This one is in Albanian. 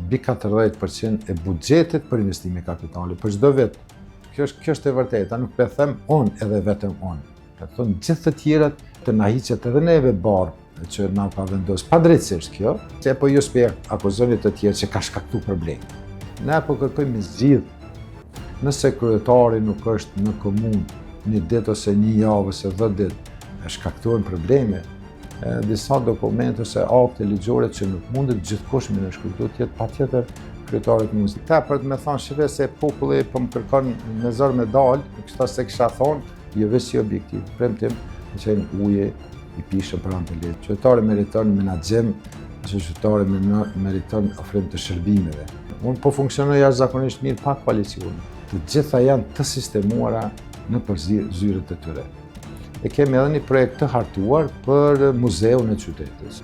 mbi 40% e buxhetit për investime kapitale për çdo vit. Kjo është e vërteta, nuk po them unë edhe vetëm unë. Po thonë gjithë të tjerat të na hiqet edhe neve barë që na ka vendosur padrejtësisht kjo, se po ju s'pe akuzoni të tjerë që ka shkaktuar probleme. Ne po kërkojmë zgjidhje. Nëse kryetari nuk është në komunë një ditë ose një javë ose 10 ditë, shkaktojnë probleme, disa dokumente ose akte ligjore që nuk mundet gjithkush me nënshkruar të jetë patjetër kryetarit muzikë. Ta për të më thënë shive se populli po më kërkon me zor me dalë, kështu se kisha thonë, jo vetë si objektiv, premtim, që në uje i pishëm për anë të letë. Qytetari meriton menaxhim, qytetari meriton ofrim të shërbimeve. Unë po funksionoj jashtëzakonisht mirë pa koalicione. Të gjitha janë të sistemuara në zyret e tyre. E kemi edhe një projekt të hartuar për muzeun e qytetit.